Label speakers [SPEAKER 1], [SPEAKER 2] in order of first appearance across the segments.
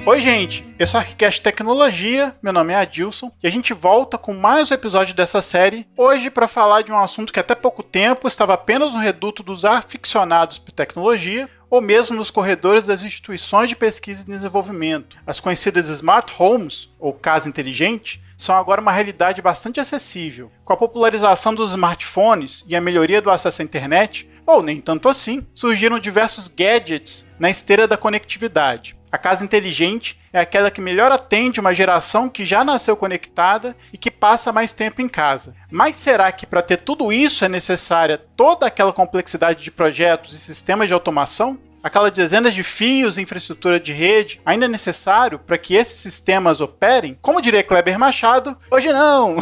[SPEAKER 1] Oi, gente, eu sou o Arquicast Tecnologia, meu nome é Adilson, e a gente volta com mais um episódio dessa série, hoje para falar de um assunto que até pouco tempo estava apenas no reduto dos aficionados por tecnologia, ou mesmo nos corredores das instituições de pesquisa e desenvolvimento. As conhecidas Smart Homes, ou casa inteligente, são agora uma realidade bastante acessível. Com a popularização dos smartphones e a melhoria do acesso à internet, ou nem tanto assim, surgiram diversos gadgets na esteira da conectividade. A casa inteligente é aquela que melhor atende uma geração que já nasceu conectada e que passa mais tempo em casa. Mas será que para ter tudo isso é necessária toda aquela complexidade de projetos e sistemas de automação? Aquelas dezenas de fios e infraestrutura de rede ainda é necessário para que esses sistemas operem? Como diria Kleber Machado, hoje não!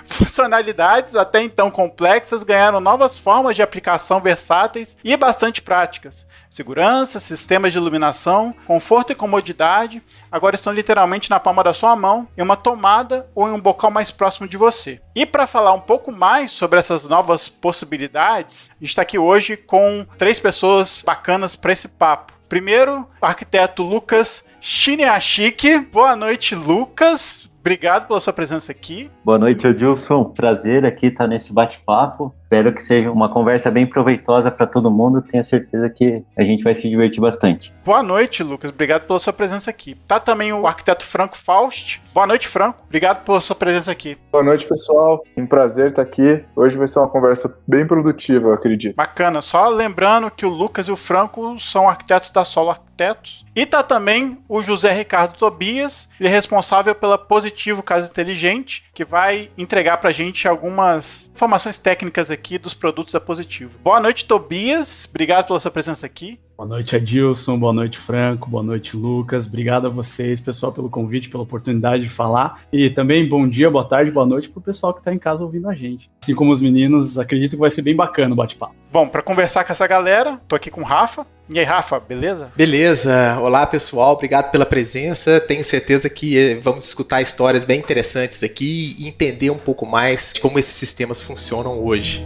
[SPEAKER 1] Funcionalidades até então complexas ganharam novas formas de aplicação versáteis e bastante práticas. Segurança, sistemas de iluminação, conforto e comodidade agora estão literalmente na palma da sua mão, em uma tomada ou em um bocal mais próximo de você. E para falar um pouco mais sobre essas novas possibilidades, a gente está aqui hoje com 3 pessoas bacanas para esse papo. Primeiro, o arquiteto Lucas Chiniachiki. Boa noite, Lucas. Obrigado pela sua presença aqui.
[SPEAKER 2] Boa noite, Adilson. Prazer aqui estar nesse bate-papo. Espero que seja uma conversa bem proveitosa para todo mundo. Tenho certeza que a gente vai se divertir bastante.
[SPEAKER 1] Boa noite, Lucas. Obrigado pela sua presença aqui. Tá também o arquiteto Franco Faust. Boa noite, Franco. Obrigado pela sua presença aqui.
[SPEAKER 3] Boa noite, pessoal. Um prazer estar aqui. Hoje vai ser uma conversa bem produtiva, eu acredito.
[SPEAKER 1] Bacana. Só lembrando que o Lucas e o Franco são arquitetos da Solo Arquitetos. E tá também o José Ricardo Tobias. Ele é responsável pela Positivo Casa Inteligente, que vai entregar pra gente algumas informações técnicas aqui dos produtos da Positivo. Boa noite, Tobias. Obrigado pela sua presença aqui.
[SPEAKER 4] Boa noite, Adilson. Boa noite, Franco. Boa noite, Lucas. Obrigado a vocês, pessoal, pelo convite, pela oportunidade de falar. E também bom dia, boa tarde, boa noite pro pessoal que tá em casa ouvindo a gente. Assim como os meninos, acredito que vai ser bem bacana o bate-papo.
[SPEAKER 1] Bom, para conversar com essa galera, tô aqui com o Rafa. E aí, Rafa, beleza?
[SPEAKER 5] Beleza. Olá, pessoal. Obrigado pela presença. Tenho certeza que vamos escutar histórias bem interessantes aqui e entender um pouco mais de como esses sistemas funcionam hoje.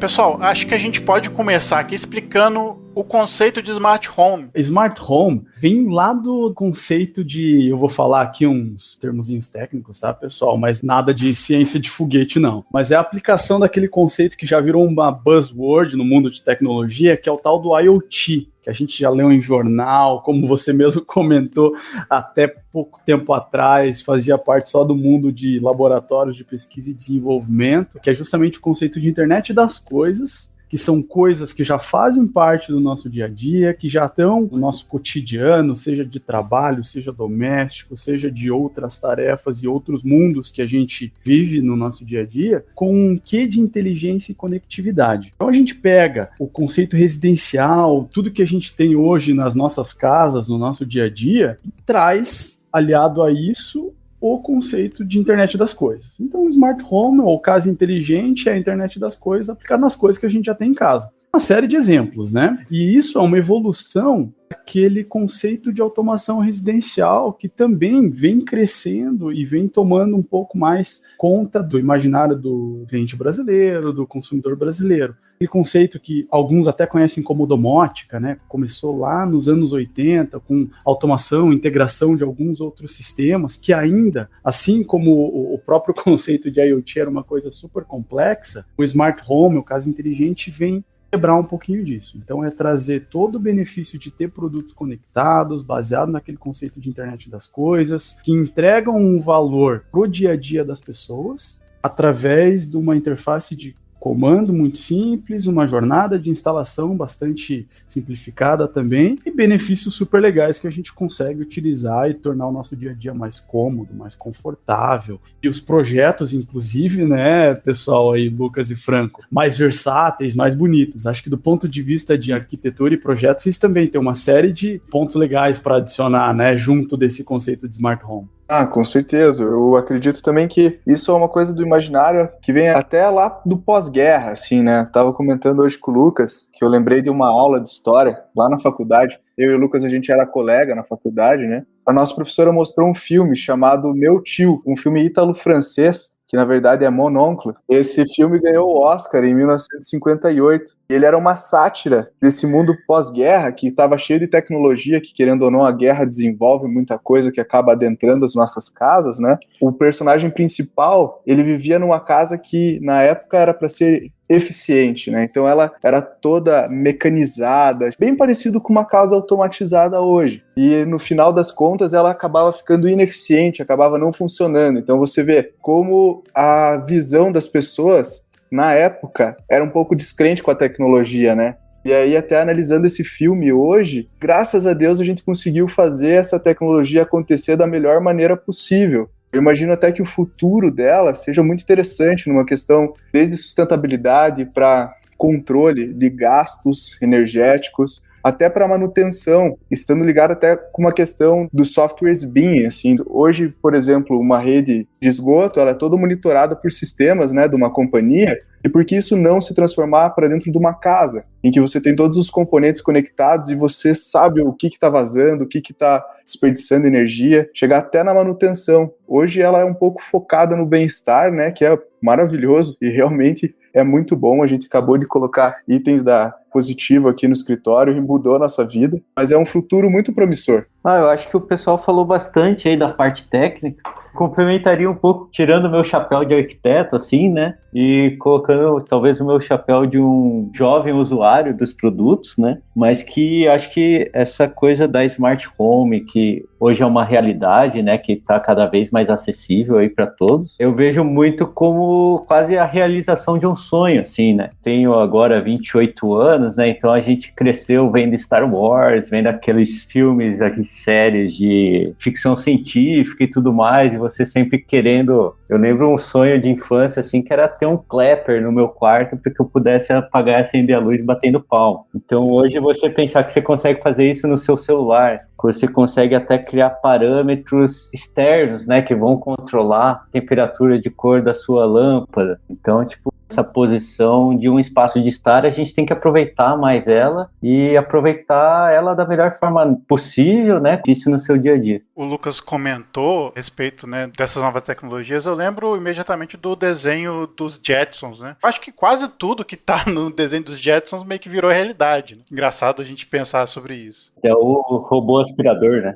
[SPEAKER 1] Pessoal, acho que a gente pode começar aqui explicando o conceito de Smart Home.
[SPEAKER 4] Smart Home vem lá do conceito de, eu vou falar aqui uns termozinhos técnicos, tá, pessoal? Mas nada de ciência de foguete, não. Mas é a aplicação daquele conceito que já virou uma buzzword no mundo de tecnologia, que é o tal do IoT, que a gente já leu em jornal, como você mesmo comentou, até pouco tempo atrás, fazia parte só do mundo de laboratórios de pesquisa e desenvolvimento, que é justamente o conceito de internet das coisas, que são coisas que já fazem parte do nosso dia a dia, que já estão no nosso cotidiano, seja de trabalho, seja doméstico, seja de outras tarefas e outros mundos que a gente vive no nosso dia a dia, com um quê de inteligência e conectividade. Então a gente pega o conceito residencial, tudo que a gente tem hoje nas nossas casas, no nosso dia a dia, e traz, aliado a isso, o conceito de internet das coisas. Então, o smart home ou casa inteligente é a internet das coisas aplicada nas coisas que a gente já tem em casa. Uma série de exemplos, né? E isso é uma evolução daquele conceito de automação residencial que também vem crescendo e vem tomando um pouco mais conta do imaginário do cliente brasileiro, do consumidor brasileiro. Aquele conceito que alguns até conhecem como domótica, né? Começou lá nos anos 80 com automação, integração de alguns outros sistemas que ainda, assim como o próprio conceito de IoT era uma coisa super complexa, o smart home, o casa inteligente, vem quebrar um pouquinho disso. Então é trazer todo o benefício de ter produtos conectados, baseado naquele conceito de internet das coisas, que entregam um valor pro dia a dia das pessoas, através de uma interface de comando muito simples, uma jornada de instalação bastante simplificada também, e benefícios super legais que a gente consegue utilizar e tornar o nosso dia a dia mais cômodo, mais confortável. E os projetos, inclusive, né, pessoal aí, Lucas e Franco, mais versáteis, mais bonitos. Acho que do ponto de vista de arquitetura e projetos, vocês também têm uma série de pontos legais para adicionar, né, junto desse conceito de smart home.
[SPEAKER 3] Ah, com certeza. Eu acredito também que isso é uma coisa do imaginário que vem até lá do pós-guerra, assim, né? Tava comentando hoje com o Lucas, que eu lembrei de uma aula de história lá na faculdade. Eu e o Lucas, a gente era colega na faculdade, né? A nossa professora mostrou um filme chamado Meu Tio, um filme ítalo-francês, que na verdade é Mon Oncle. Esse filme ganhou o Oscar em 1958. Ele era uma sátira desse mundo pós-guerra, que estava cheio de tecnologia, que querendo ou não a guerra desenvolve muita coisa que acaba adentrando as nossas casas, né? O personagem principal, ele vivia numa casa que na época era para ser eficiente, né? Então ela era toda mecanizada, bem parecido com uma casa automatizada hoje. E no final das contas ela acabava ficando ineficiente, acabava não funcionando. Então você vê como a visão das pessoas na época era um pouco descrente com a tecnologia, né? E aí, até analisando esse filme hoje, graças a Deus a gente conseguiu fazer essa tecnologia acontecer da melhor maneira possível. Eu imagino até que o futuro dela seja muito interessante numa questão desde sustentabilidade para controle de gastos energéticos, até para manutenção, estando ligado até com uma questão dos softwares BIM, assim, hoje, por exemplo, uma rede de esgoto, ela é toda monitorada por sistemas, né, de uma companhia, e por que isso não se transformar para dentro de uma casa, em que você tem todos os componentes conectados e você sabe o que está vazando, o que está desperdiçando energia, chegar até na manutenção. Hoje ela é um pouco focada no bem-estar, né, que é maravilhoso e realmente é muito bom. A gente acabou de colocar itens da Positivo aqui no escritório e mudou a nossa vida, mas é um futuro muito promissor.
[SPEAKER 2] Eu acho que o pessoal falou bastante aí da parte técnica. Complementaria um pouco, tirando o meu chapéu de arquiteto, assim, né? E colocando talvez o meu chapéu de um jovem usuário dos produtos, né? Mas que acho que essa coisa da Smart Home, que hoje é uma realidade, né? Que está cada vez mais acessível aí para todos. Eu vejo muito como quase a realização de um sonho, assim, né? Tenho agora 28 anos, né? Então a gente cresceu vendo Star Wars, vendo aqueles filmes, aquelas séries de ficção científica e tudo mais, e você sempre querendo... Eu lembro um sonho de infância, assim, que era ter um clapper no meu quarto para que eu pudesse apagar e acender a luz batendo palma. Então hoje você pensar que você consegue fazer isso no seu celular, que você consegue até criar parâmetros externos, né, que vão controlar a temperatura de cor da sua lâmpada. Então, tipo, essa posição de um espaço de estar, a gente tem que aproveitar mais ela e aproveitar ela da melhor forma possível, né? Isso no seu dia a dia.
[SPEAKER 1] O Lucas comentou a respeito, né, dessas novas tecnologias. Eu lembro imediatamente do desenho dos Jetsons, né? Acho que quase tudo que tá no desenho dos Jetsons meio que virou realidade, né? Engraçado a gente pensar sobre isso.
[SPEAKER 2] É o robô aspirador, né?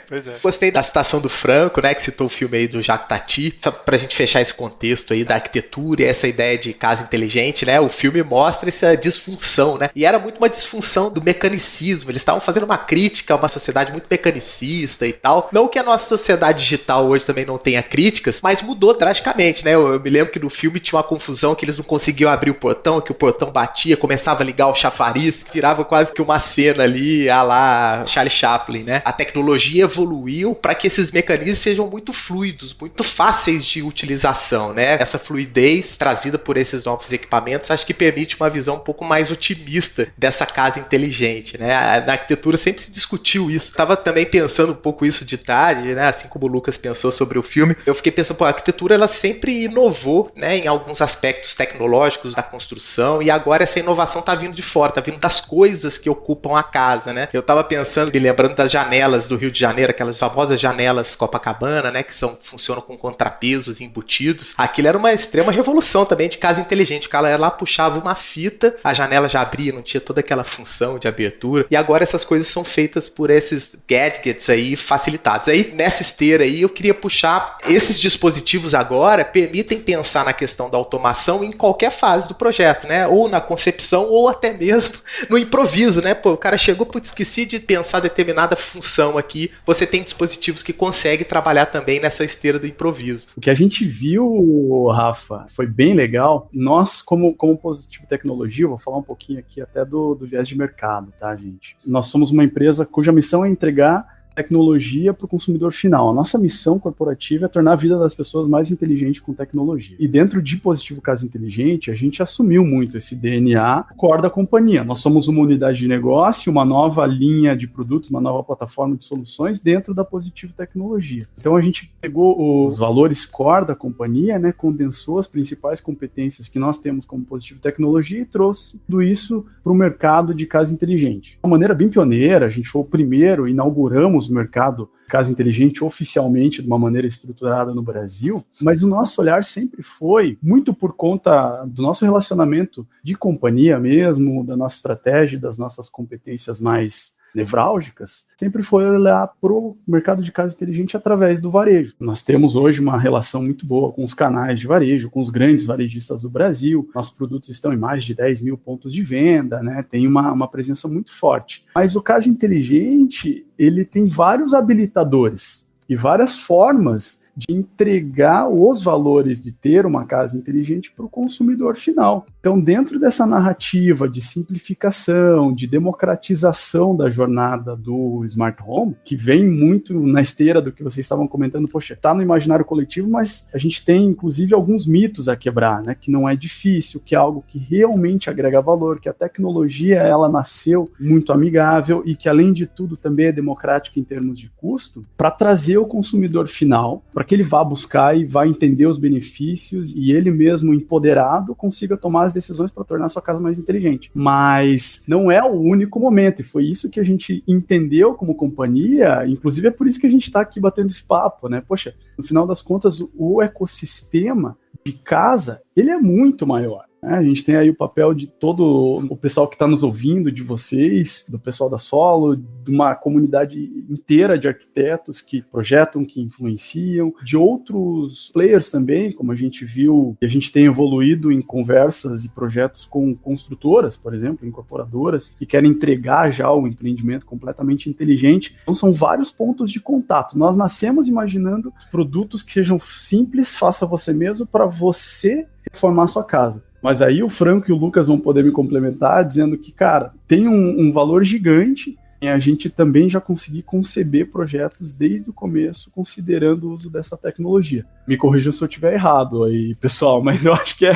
[SPEAKER 1] Pois é.
[SPEAKER 5] Gostei da citação do Franco, né, que citou o filme aí do Jacques Tati, só pra gente fechar esse contexto aí da arquitetura e essa ideia de casa inteligente, né, o filme mostra essa disfunção, né, e era muito uma disfunção do mecanicismo. Eles estavam fazendo uma crítica a uma sociedade muito mecanicista e tal, não que a nossa sociedade digital hoje também não tenha críticas, mas mudou drasticamente, né, eu me lembro que no filme tinha uma confusão que eles não conseguiam abrir o portão, que o portão batia, começava a ligar o chafariz, virava quase que uma cena ali, a lá Charlie Chaplin, né, a tecnologia evoluiu para que esses mecanismos sejam muito fluidos, muito fáceis de utilização, né, essa fluidez trazida por esses novos equipamentos, acho que permite uma visão um pouco mais otimista dessa casa inteligente, né? Na arquitetura sempre se discutiu isso. Estava também pensando um pouco isso de tarde, né? Assim como o Lucas pensou sobre o filme, eu fiquei pensando, a arquitetura ela sempre inovou, né? Em alguns aspectos tecnológicos da construção, e agora essa inovação está vindo de fora, está vindo das coisas que ocupam a casa, né? Eu estava pensando, me lembrando das janelas do Rio de Janeiro, aquelas famosas janelas Copacabana, né? Que funcionam com contrapesos embutidos. Aquilo era uma extrema revolução também de casa inteligente. O cara ia lá, puxava uma fita, a janela já abria, não tinha toda aquela função de abertura, e agora essas coisas são feitas por esses gadgets aí facilitados. Aí nessa esteira aí eu queria puxar, esses dispositivos agora permitem pensar na questão da automação em qualquer fase do projeto, né, ou na concepção ou até mesmo no improviso, né, o cara chegou, esqueci de pensar determinada função aqui, você tem dispositivos que conseguem trabalhar também nessa esteira do improviso.
[SPEAKER 4] O que a gente viu, Rafa, foi bem legal. Nós, como Positivo Tecnologia, eu vou falar um pouquinho aqui até do viés de mercado, tá, gente? Nós somos uma empresa cuja missão é entregar tecnologia para o consumidor final. A nossa missão corporativa é tornar a vida das pessoas mais inteligente com tecnologia. E dentro de Positivo Casa Inteligente, a gente assumiu muito esse DNA core da companhia. Nós somos uma unidade de negócio, uma nova linha de produtos, uma nova plataforma de soluções dentro da Positivo Tecnologia. Então a gente pegou os valores core da companhia, né, condensou as principais competências que nós temos como Positivo Tecnologia e trouxe tudo isso para o mercado de casa inteligente. De uma maneira bem pioneira, a gente foi o primeiro, inauguramos o mercado casa inteligente oficialmente de uma maneira estruturada no Brasil, mas o nosso olhar sempre foi muito por conta do nosso relacionamento de companhia mesmo, da nossa estratégia, das nossas competências mais nevrálgicas, sempre foi olhar para o mercado de casa inteligente através do varejo. Nós temos hoje uma relação muito boa com os canais de varejo, com os grandes varejistas do Brasil. Nossos produtos estão em mais de 10 mil pontos de venda, né? Tem uma presença muito forte. Mas o casa inteligente, ele tem vários habilitadores e várias formas de entregar os valores de ter uma casa inteligente para o consumidor final. Então, dentro dessa narrativa de simplificação, de democratização da jornada do Smart Home, que vem muito na esteira do que vocês estavam comentando, poxa, está no imaginário coletivo, mas a gente tem, inclusive, alguns mitos a quebrar, né? Que não é difícil, que é algo que realmente agrega valor, que a tecnologia, ela nasceu muito amigável e que, além de tudo, também é democrática em termos de custo, para trazer o consumidor final, para que ele vá buscar e vá entender os benefícios e ele mesmo, empoderado, consiga tomar as decisões para tornar a sua casa mais inteligente. Mas não é o único momento, e foi isso que a gente entendeu como companhia, inclusive é por isso que a gente está aqui batendo esse papo, né? Poxa, no final das contas, o ecossistema de casa, ele é muito maior. A gente tem aí o papel de todo o pessoal que está nos ouvindo, de vocês, do pessoal da Solo, de uma comunidade inteira de arquitetos que projetam, que influenciam, de outros players também, como a gente viu, que a gente tem evoluído em conversas e projetos com construtoras, por exemplo, incorporadoras, que querem entregar já o empreendimento completamente inteligente. Então são vários pontos de contato. Nós nascemos imaginando produtos que sejam simples, faça você mesmo, para você reformar a sua casa. Mas aí o Franco e o Lucas vão poder me complementar dizendo que, cara, tem um valor gigante em a gente também já conseguir conceber projetos desde o começo, considerando o uso dessa tecnologia. Me corrijam se eu estiver errado aí, pessoal, mas eu acho que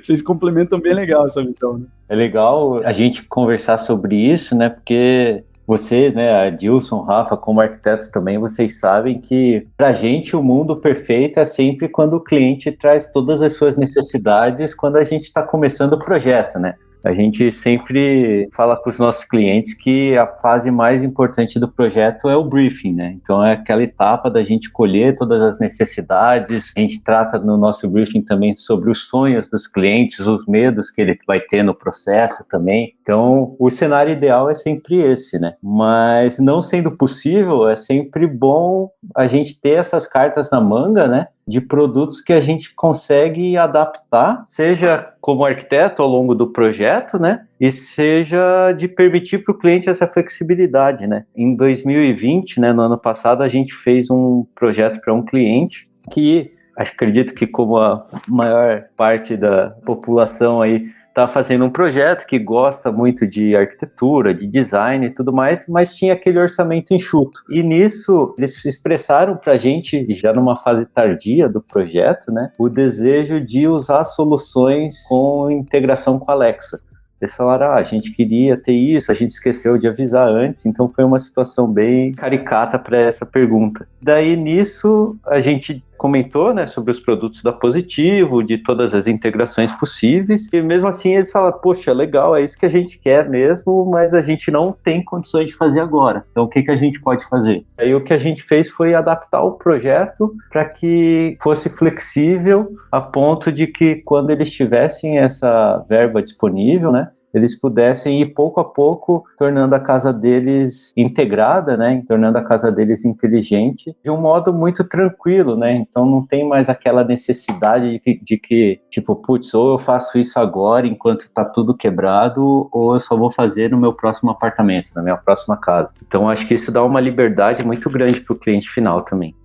[SPEAKER 4] vocês complementam bem legal essa visão, né?
[SPEAKER 2] É legal a gente conversar sobre isso, né, porque vocês, né, Adilson, Rafa, como arquitetos também, vocês sabem que pra gente o mundo perfeito é sempre quando o cliente traz todas as suas necessidades quando a gente está começando o projeto, né? A gente sempre fala para os nossos clientes que a fase mais importante do projeto é o briefing, né? Então é aquela etapa da gente colher todas as necessidades, a gente trata no nosso briefing também sobre os sonhos dos clientes, os medos que ele vai ter no processo também. Então o cenário ideal é sempre esse, né? Mas não sendo possível, é sempre bom a gente ter essas cartas na manga, né? De produtos que a gente consegue adaptar, seja como arquiteto ao longo do projeto, né? E seja de permitir para o cliente essa flexibilidade, né? Em 2020, né, no ano passado, a gente fez um projeto para um cliente que, acredito que como a maior parte da população aí está fazendo um projeto que gosta muito de arquitetura, de design e tudo mais, mas tinha aquele orçamento enxuto. E nisso, eles expressaram para a gente, já numa fase tardia do projeto, né, o desejo de usar soluções com integração com a Alexa. Eles falaram, a gente queria ter isso, a gente esqueceu de avisar antes, então foi uma situação bem caricata para essa pergunta. Daí, nisso, a gente comentou, né, sobre os produtos da Positivo, de todas as integrações possíveis, e mesmo assim eles falaram, poxa, legal, é isso que a gente quer mesmo, mas a gente não tem condições de fazer agora. Então, o que a gente pode fazer? Aí o que a gente fez foi adaptar o projeto para que fosse flexível a ponto de que quando eles tivessem essa verba disponível, né, eles pudessem ir pouco a pouco tornando a casa deles integrada, né, tornando a casa deles inteligente, de um modo muito tranquilo, né, então não tem mais aquela necessidade de que tipo, putz, ou eu faço isso agora enquanto tá tudo quebrado, ou eu só vou fazer no meu próximo apartamento, na minha próxima casa. Então acho que isso dá uma liberdade muito grande para o cliente final também.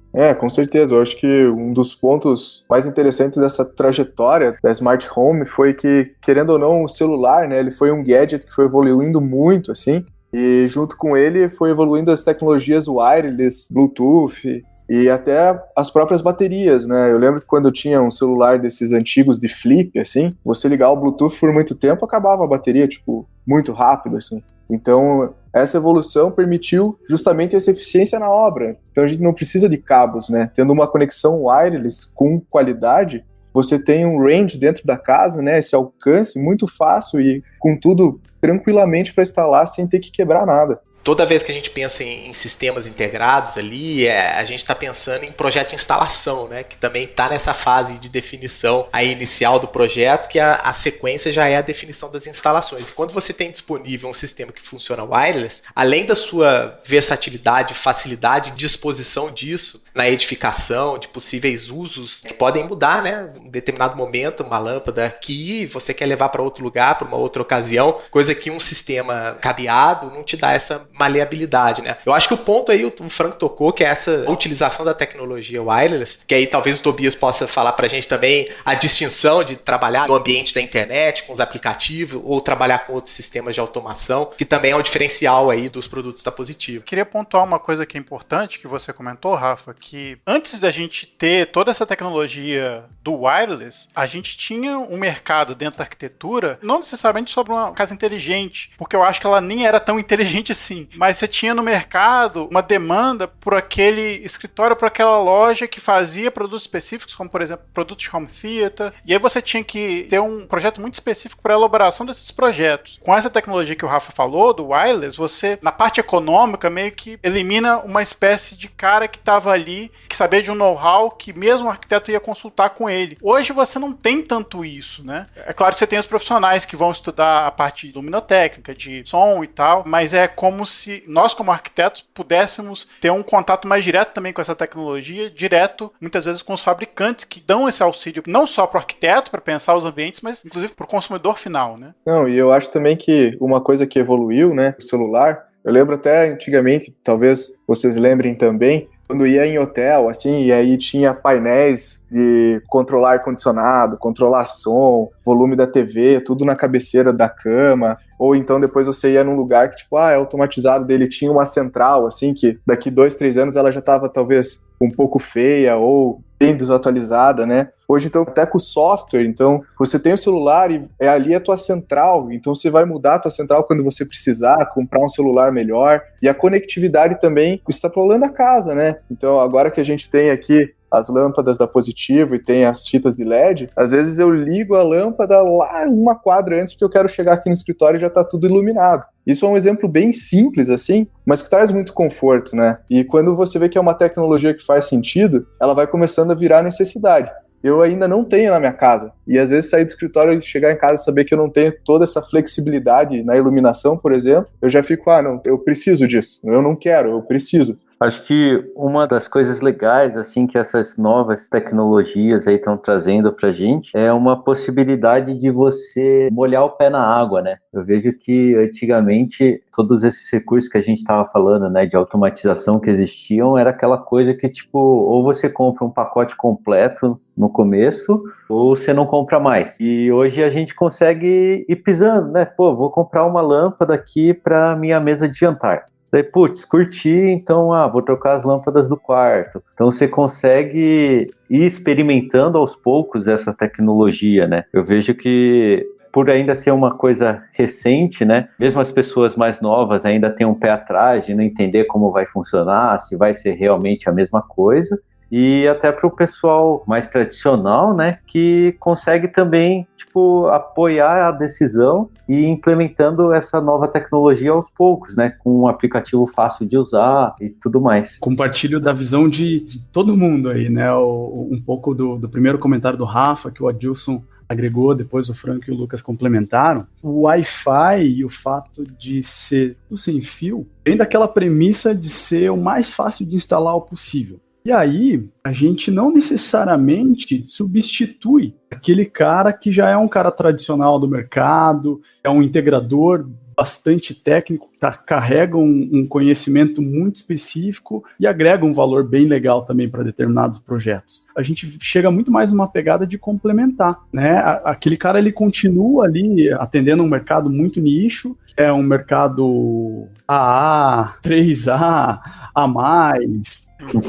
[SPEAKER 3] Com certeza. Eu acho que um dos pontos mais interessantes dessa trajetória da Smart Home foi que, querendo ou não, o celular, né, ele foi um gadget que foi evoluindo muito, assim, E junto com ele foi evoluindo as tecnologias wireless, Bluetooth e até as próprias baterias, né? Eu lembro que quando eu tinha um celular desses antigos de flip, assim, você ligar o Bluetooth por muito tempo, acabava a bateria, tipo, muito rápido, assim. Então, essa evolução permitiu justamente essa eficiência na obra. Então, a gente não precisa de cabos, né? Tendo uma conexão wireless com qualidade, você tem um range dentro da casa, né? Esse alcance muito fácil e com tudo tranquilamente para instalar sem ter que quebrar nada.
[SPEAKER 5] Toda vez que a gente pensa em sistemas integrados ali, a gente está pensando em projeto de instalação, né? Que também está nessa fase de definição aí inicial do projeto, que a sequência já é a definição das instalações. E quando você tem disponível um sistema que funciona wireless, além da sua versatilidade, facilidade de disposição disso na edificação, de possíveis usos que podem mudar, né? Em determinado momento, uma lâmpada aqui, você quer levar para outro lugar, para uma outra ocasião, coisa que um sistema cabeado não te dá essa maleabilidade, né? Eu acho que o ponto aí, o Franco tocou, que é essa utilização da tecnologia wireless, que aí talvez o Tobias possa falar pra gente também a distinção de trabalhar no ambiente da internet, com os aplicativos, ou trabalhar com outros sistemas de automação, que também é um diferencial aí dos produtos da Positivo.
[SPEAKER 1] Queria pontuar uma coisa que é importante, que você comentou, Rafa, que antes da gente ter toda essa tecnologia do wireless, a gente tinha um mercado dentro da arquitetura, não necessariamente sobre uma casa inteligente, porque eu acho que ela nem era tão inteligente assim, mas você tinha no mercado uma demanda por aquele escritório, por aquela loja que fazia produtos específicos, como por exemplo, produtos de home theater, e aí você tinha que ter um projeto muito específico para a elaboração desses projetos. Com essa tecnologia que o Rafa falou, do wireless, você, na parte econômica, meio que elimina uma espécie de cara que estava ali, que sabia de um know-how que mesmo o arquiteto ia consultar com ele. Hoje você não tem tanto isso, né? É claro que você tem os profissionais que vão estudar a parte luminotécnica, de som e tal, mas é como se nós, como arquitetos, pudéssemos ter um contato mais direto também com essa tecnologia, direto, muitas vezes, com os fabricantes que dão esse auxílio, não só para o arquiteto, para pensar os ambientes, mas inclusive para o consumidor final, né?
[SPEAKER 3] Não, e eu acho também que uma coisa que evoluiu, né, o celular, eu lembro até antigamente, talvez vocês lembrem também, quando ia em hotel, assim, e aí tinha painéis de controlar ar-condicionado, controlar som, volume da TV, tudo na cabeceira da cama, ou então depois você ia num lugar que, tipo, é automatizado, dele tinha uma central, assim, que daqui 2, 3 anos ela já estava talvez um pouco feia ou bem desatualizada, né? Hoje, então, até com o software, então, você tem o celular e ali é a tua central, então você vai mudar a tua central quando você precisar, comprar um celular melhor, e a conectividade também extrapolando a casa, né? Então, agora que a gente tem aqui as lâmpadas da Positivo e tem as fitas de LED, às vezes eu ligo a lâmpada lá uma quadra antes porque eu quero chegar aqui no escritório e já tá tudo iluminado. Isso é um exemplo bem simples, assim, mas que traz muito conforto, né? E quando você vê que é uma tecnologia que faz sentido, ela vai começando a virar necessidade. Eu ainda não tenho na minha casa. E às vezes sair do escritório e chegar em casa e saber que eu não tenho toda essa flexibilidade na iluminação, por exemplo, eu já fico, não, eu preciso disso. Eu não quero, eu preciso.
[SPEAKER 2] Acho que uma das coisas legais, assim, que essas novas tecnologias aí estão trazendo pra gente é uma possibilidade de você molhar o pé na água, né? Eu vejo que antigamente todos esses recursos que a gente estava falando, né, de automatização que existiam, era aquela coisa que, tipo, ou você compra um pacote completo no começo, ou você não compra mais. E hoje a gente consegue ir pisando, né? Pô, vou comprar uma lâmpada aqui para minha mesa de jantar. Daí, putz, curti, então, vou trocar as lâmpadas do quarto. Então, você consegue ir experimentando aos poucos essa tecnologia, né? Eu vejo que, por ainda ser uma coisa recente, né? Mesmo as pessoas mais novas ainda têm um pé atrás de não entender como vai funcionar, se vai ser realmente a mesma coisa. E até para o pessoal mais tradicional, né, que consegue também, tipo, apoiar a decisão e implementando essa nova tecnologia aos poucos, né, com um aplicativo fácil de usar e tudo mais.
[SPEAKER 4] Compartilho da visão de todo mundo aí, né, um pouco do primeiro comentário do Rafa, que o Adilson agregou, depois o Franco e o Lucas complementaram. O Wi-Fi e o fato de ser sem fio vem daquela premissa de ser o mais fácil de instalar o possível. E aí, a gente não necessariamente substitui aquele cara que já é um cara tradicional do mercado, é um integrador bastante técnico, carrega um conhecimento muito específico e agrega um valor bem legal também para determinados projetos. A gente chega muito mais numa pegada de complementar, né? Aquele cara, ele continua ali atendendo um mercado muito nicho, é um mercado AA, 3A, A+,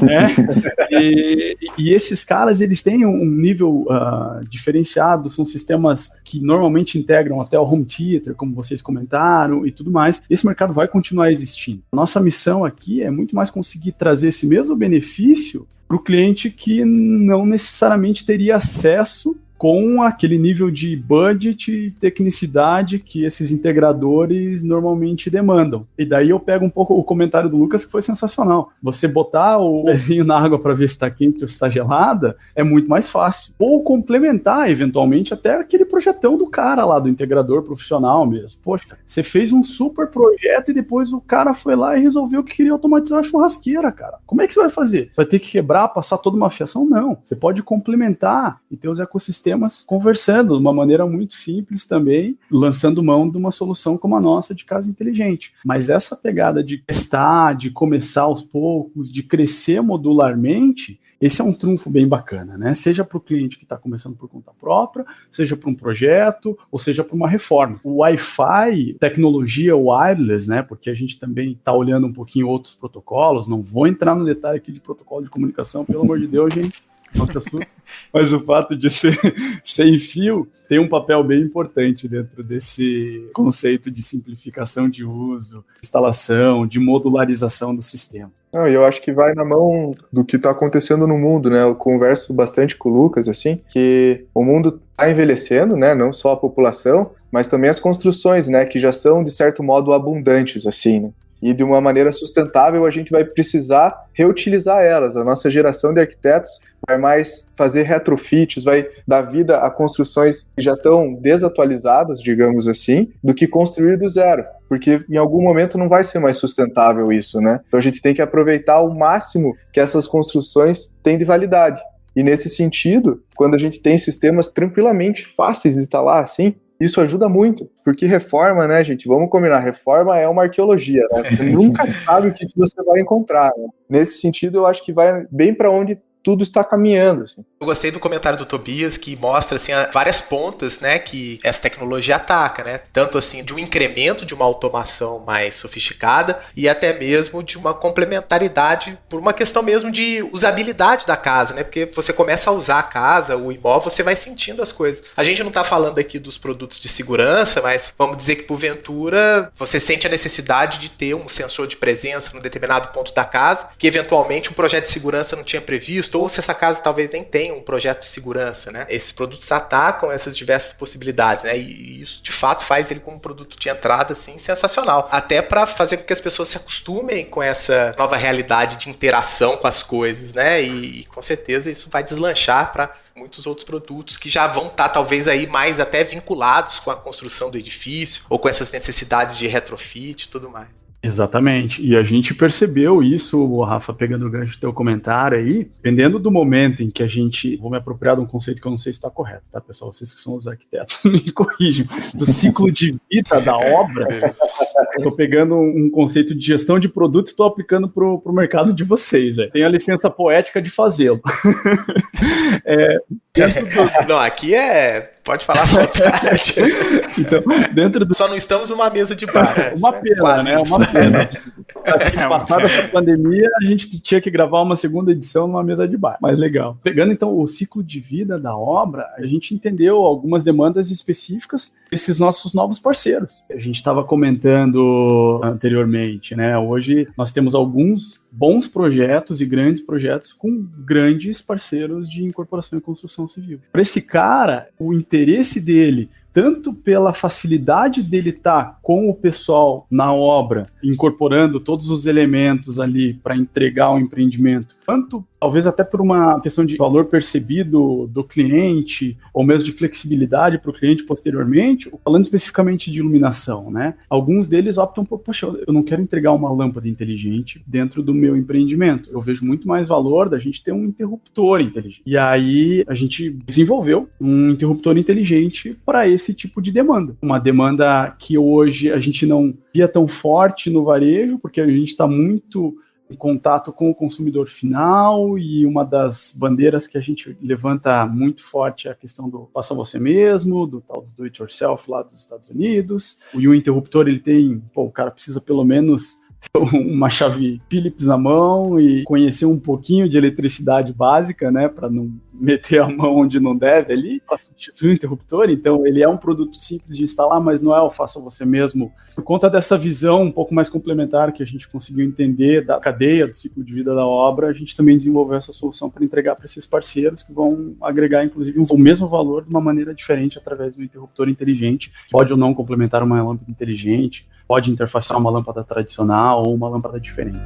[SPEAKER 4] né? E esses caras, eles têm um nível diferenciado, são sistemas que normalmente integram até o home theater, como vocês comentaram, e tudo mais. Esse mercado vai continuar existindo. Nossa missão aqui é muito mais conseguir trazer esse mesmo benefício para o cliente que não necessariamente teria acesso com aquele nível de budget e tecnicidade que esses integradores normalmente demandam. E daí eu pego um pouco o comentário do Lucas, que foi sensacional. Você botar o pezinho na água para ver se está quente ou se está gelada é muito mais fácil. Ou complementar, eventualmente, até aquele projetão do cara lá, do integrador profissional mesmo. Poxa, você fez um super projeto e depois o cara foi lá e resolveu que queria automatizar a churrasqueira, cara. Como é que você vai fazer? Você vai ter que quebrar, passar toda uma fiação? Não. Você pode complementar e ter os ecossistemas conversando de uma maneira muito simples também, lançando mão de uma solução como a nossa de casa inteligente. Mas essa pegada de testar, de começar aos poucos, de crescer modularmente, esse é um trunfo bem bacana, né? Seja para o cliente que está começando por conta própria, seja para um projeto, ou seja para uma reforma. O Wi-Fi, tecnologia wireless, né? Porque a gente também está olhando um pouquinho outros protocolos, não vou entrar no detalhe aqui de protocolo de comunicação, pelo amor de Deus, gente. Nossa, mas o fato de ser sem fio tem um papel bem importante dentro desse conceito de simplificação de uso, instalação, de modularização do sistema.
[SPEAKER 3] Não, e eu acho que vai na mão do que está acontecendo no mundo, né? Eu converso bastante com o Lucas, assim, que o mundo está envelhecendo, né? Não só a população, mas também as construções, né? Que já são, de certo modo, abundantes, assim, né? E de uma maneira sustentável a gente vai precisar reutilizar elas. A nossa geração de arquitetos vai mais fazer retrofits, vai dar vida a construções que já estão desatualizadas, digamos assim, do que construir do zero, porque em algum momento não vai ser mais sustentável isso, né? Então a gente tem que aproveitar o máximo que essas construções têm de validade. E nesse sentido, quando a gente tem sistemas tranquilamente fáceis de instalar assim, isso ajuda muito, porque reforma, né, gente, vamos combinar, reforma é uma arqueologia, né? Você nunca sabe o que você vai encontrar, né? Nesse sentido, eu acho que vai bem para onde tudo está caminhando, assim.
[SPEAKER 5] Eu gostei do comentário do Tobias, que mostra, assim, várias pontas, né, que essa tecnologia ataca, né, tanto, assim, de um incremento de uma automação mais sofisticada e até mesmo de uma complementaridade por uma questão mesmo de usabilidade da casa, né, porque você começa a usar a casa, o imóvel, você vai sentindo as coisas. A gente não está falando aqui dos produtos de segurança, mas vamos dizer que, porventura, você sente a necessidade de ter um sensor de presença num determinado ponto da casa, que, eventualmente, um projeto de segurança não tinha previsto, ou se essa casa talvez nem tenha um projeto de segurança, né? Esses produtos atacam essas diversas possibilidades, né? E isso, de fato, faz ele como um produto de entrada, assim, sensacional. Até para fazer com que as pessoas se acostumem com essa nova realidade de interação com as coisas, né? E com certeza isso vai deslanchar para muitos outros produtos que já vão estar talvez aí mais até vinculados com a construção do edifício ou com essas necessidades de retrofit e tudo mais.
[SPEAKER 4] Exatamente, e a gente percebeu isso, Rafa, pegando o gancho do teu comentário aí, dependendo do momento em que a gente, vou me apropriar de um conceito que eu não sei se está correto, tá, pessoal, vocês que são os arquitetos, me corrijam, do ciclo de vida da obra, estou pegando um conceito de gestão de produto e estou aplicando para o mercado de vocês, tenho a licença poética de fazê-lo.
[SPEAKER 5] Não, aqui pode falar à vontade.
[SPEAKER 4] Então, dentro do...
[SPEAKER 5] Só não estamos numa mesa de bar.
[SPEAKER 4] Uma pena, né? Uma pena. Passada a pandemia, a gente tinha que gravar uma segunda edição numa mesa de bar. Mas legal. Pegando, então, o ciclo de vida da obra, a gente entendeu algumas demandas específicas desses nossos novos parceiros. A gente estava comentando anteriormente, né? Hoje nós temos alguns bons projetos e grandes projetos com grandes parceiros de incorporação e construção civil. Para esse cara, o interesse dele, tanto pela facilidade dele estar com o pessoal na obra, incorporando todos os elementos ali para entregar o empreendimento, quanto talvez até por uma questão de valor percebido do cliente, ou mesmo de flexibilidade para o cliente posteriormente, falando especificamente de iluminação, né? Alguns deles optam por, poxa, eu não quero entregar uma lâmpada inteligente dentro do meu empreendimento. Eu vejo muito mais valor da gente ter um interruptor inteligente. E aí a gente desenvolveu um interruptor inteligente para esse tipo de demanda. Uma demanda que hoje a gente não via tão forte no varejo, porque a gente está muito em contato com o consumidor final, e uma das bandeiras que a gente levanta muito forte é a questão do faça você mesmo, do tal do it yourself lá dos Estados Unidos. E o interruptor, ele tem, o cara precisa pelo menos ter uma chave Phillips na mão e conhecer um pouquinho de eletricidade básica, né, para não meter a mão onde não deve ali, para substituir o interruptor. Então ele é um produto simples de instalar, mas não é o faça você mesmo. Por conta dessa visão um pouco mais complementar que a gente conseguiu entender da cadeia, do ciclo de vida da obra, a gente também desenvolveu essa solução para entregar para esses parceiros que vão agregar, inclusive, o mesmo valor de uma maneira diferente através do interruptor inteligente. Pode ou não complementar uma lâmpada inteligente, pode interfacear uma lâmpada tradicional ou uma lâmpada diferente.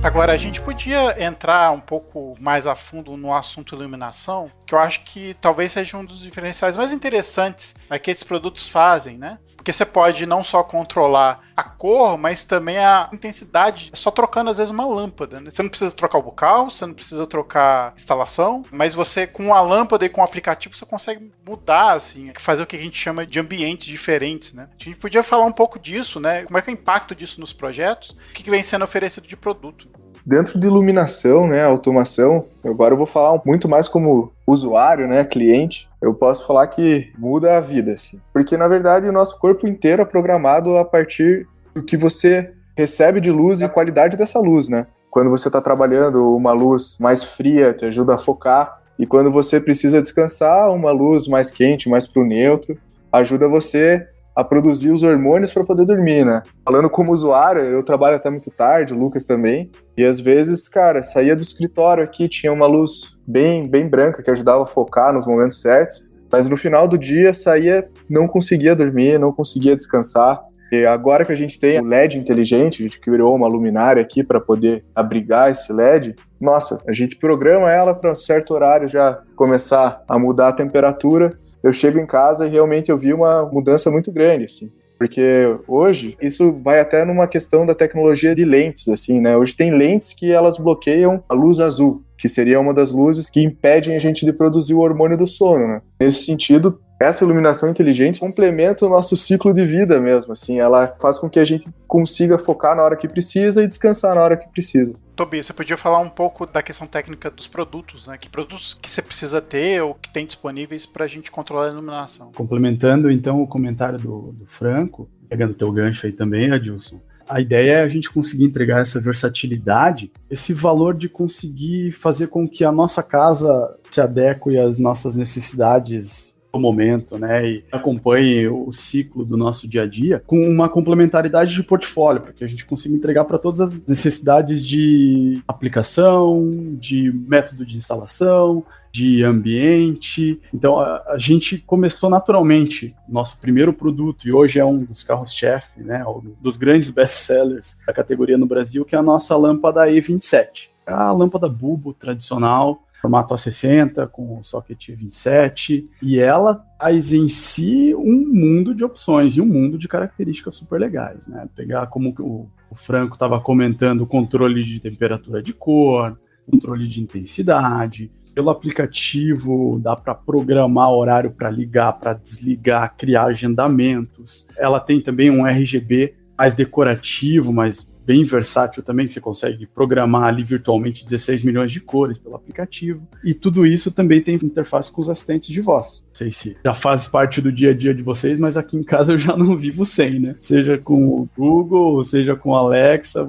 [SPEAKER 1] Agora, a gente podia entrar um pouco mais a fundo no assunto iluminação, que eu acho que talvez seja um dos diferenciais mais interessantes que esses produtos fazem, né? Porque você pode não só controlar a cor, mas também a intensidade, só trocando às vezes uma lâmpada, né? Você não precisa trocar o bocal, você não precisa trocar a instalação, mas você, com a lâmpada e com o aplicativo, você consegue mudar, assim, fazer o que a gente chama de ambientes diferentes, né? A gente podia falar um pouco disso, né? Como é que é o impacto disso nos projetos? O que vem sendo oferecido de produto?
[SPEAKER 3] Dentro de iluminação, né, automação, agora eu vou falar muito mais como usuário, né, cliente, eu posso falar que muda a vida, assim. Porque, na verdade, o nosso corpo inteiro é programado a partir do que você recebe de luz e a qualidade dessa luz, né? Quando você está trabalhando, uma luz mais fria te ajuda a focar, e quando você precisa descansar, uma luz mais quente, mais pro neutro, ajuda você a produzir os hormônios para poder dormir, né? Falando como usuário, eu trabalho até muito tarde, o Lucas também, e às vezes, cara, saía do escritório aqui, tinha uma luz bem branca que ajudava a focar nos momentos certos, mas no final do dia saía, não conseguia dormir, não conseguia descansar. E agora que a gente tem o LED inteligente, a gente criou uma luminária aqui para poder abrigar esse LED, nossa, a gente programa ela para um certo horário já começar a mudar a temperatura. Eu chego em casa e realmente eu vi uma mudança muito grande, assim. Porque hoje, isso vai até numa questão da tecnologia de lentes, assim, né? Hoje tem lentes que elas bloqueiam a luz azul, que seria uma das luzes que impedem a gente de produzir o hormônio do sono, né? Nesse sentido, essa iluminação inteligente complementa o nosso ciclo de vida mesmo, assim. Ela faz com que a gente consiga focar na hora que precisa e descansar na hora que precisa.
[SPEAKER 1] Tobias, você podia falar um pouco da questão técnica dos produtos, né? Que produtos que você precisa ter ou que tem disponíveis para a gente controlar a iluminação?
[SPEAKER 4] Complementando, então, o comentário do Franco, pegando teu gancho aí também, Adilson, a ideia é a gente conseguir entregar essa versatilidade, esse valor de conseguir fazer com que a nossa casa se adeque às nossas necessidades do momento, né, e acompanhe o ciclo do nosso dia a dia com uma complementaridade de portfólio, para que a gente consiga entregar para todas as necessidades de aplicação, de método de instalação, de ambiente. Então a gente começou naturalmente nosso primeiro produto, e hoje é um dos carros-chefe, né, um dos grandes best-sellers da categoria no Brasil, que é a nossa lâmpada E27, a lâmpada bulbo tradicional, formato A60, com o socket 27, e ela traz em si um mundo de opções e um mundo de características super legais, né? Pegar, como o Franco estava comentando, o controle de temperatura de cor, controle de intensidade. Pelo aplicativo dá para programar horário para ligar, para desligar, criar agendamentos. Ela tem também um RGB mais decorativo, mas bem versátil também, que você consegue programar ali virtualmente 16 milhões de cores pelo aplicativo. E tudo isso também tem interface com os assistentes de voz. Não sei se já faz parte do dia a dia de vocês, mas aqui em casa eu já não vivo sem, né? Seja com o Google, seja com a Alexa,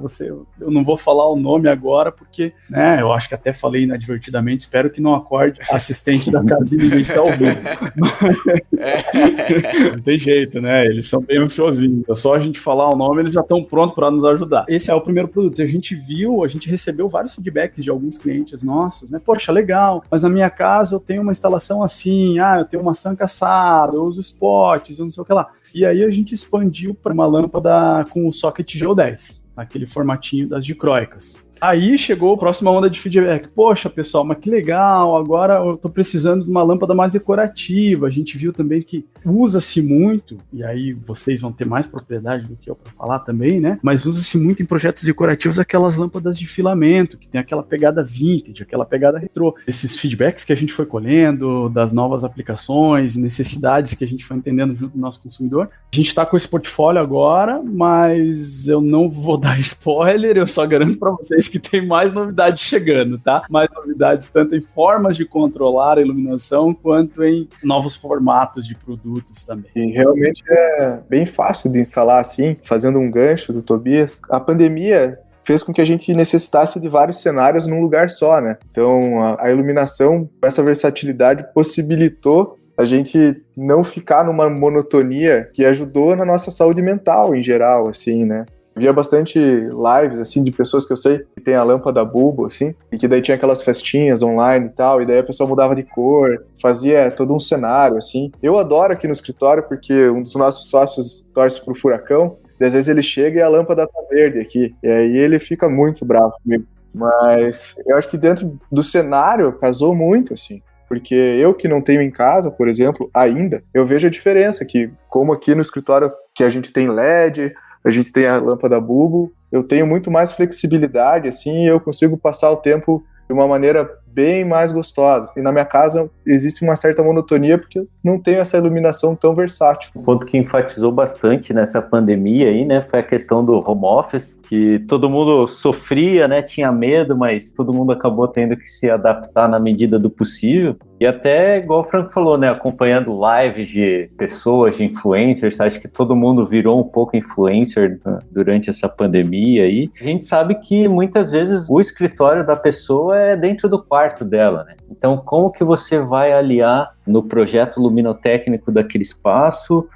[SPEAKER 4] eu não vou falar o nome agora, porque, né, eu acho que até falei inadvertidamente, espero que não acorde assistente da casa de ninguém que tá ouvindo. Não tem jeito, né? Eles são bem ansiosinhos. É só a gente falar o nome, eles já estão prontos para nos ajudar. esse é o primeiro produto. A gente recebeu vários feedbacks de alguns clientes nossos, né? Poxa, legal, mas na minha casa eu tenho uma instalação assim, eu tenho uma sanca assada, eu uso spots, eu não sei o que lá. E aí a gente expandiu para uma lâmpada com o socket GO10, aquele formatinho das dicróicas. Aí chegou a próxima onda de feedback. Poxa, pessoal, mas que legal, agora eu tô precisando de uma lâmpada mais decorativa. A gente viu também que usa-se muito, e aí vocês vão ter mais propriedade do que eu para falar também, né? Mas usa-se muito em projetos decorativos aquelas lâmpadas de filamento, que tem aquela pegada vintage, aquela pegada retrô. Esses feedbacks que a gente foi colhendo, das novas aplicações, necessidades que a gente foi entendendo junto do nosso consumidor. A gente tá com esse portfólio agora, mas eu não vou dar spoiler, eu só garanto para vocês que tem mais novidades chegando, tá? Mais novidades tanto em formas de controlar a iluminação, quanto em novos formatos de produtos também.
[SPEAKER 3] E realmente é bem fácil de instalar assim, fazendo um gancho do Tobias. A pandemia fez com que a gente necessitasse de vários cenários num lugar só, né? Então, a iluminação, essa versatilidade possibilitou a gente não ficar numa monotonia que ajudou na nossa saúde mental em geral, assim, né? Via bastante lives, assim, de pessoas que eu sei que tem a lâmpada bulbo, assim, e que daí tinha aquelas festinhas online e tal, e daí a pessoa mudava de cor, fazia todo um cenário, assim. Eu adoro aqui no escritório porque um dos nossos sócios torce pro furacão, e às vezes ele chega e a lâmpada tá verde aqui, e aí ele fica muito bravo comigo. Mas eu acho que dentro do cenário casou muito, assim. Porque eu que não tenho em casa, por exemplo, ainda, eu vejo a diferença, que como aqui no escritório que a gente tem LED, a gente tem a lâmpada bulbo, eu tenho muito mais flexibilidade, assim, e eu consigo passar o tempo de uma maneira bem mais gostosa. E na minha casa existe uma certa monotonia, porque eu não tenho essa iluminação tão versátil.
[SPEAKER 2] Um ponto que enfatizou bastante nessa pandemia aí, né, foi a questão do home office, que todo mundo sofria, né, tinha medo, mas todo mundo acabou tendo que se adaptar na medida do possível. E até, igual o Franco falou, né, acompanhando lives de pessoas, de influencers, acho que todo mundo virou um pouco influencer durante essa pandemia aí. A gente sabe que muitas vezes o escritório da pessoa é dentro do quarto dela, né? Então, como que você vai aliar no projeto luminotécnico daquele espaço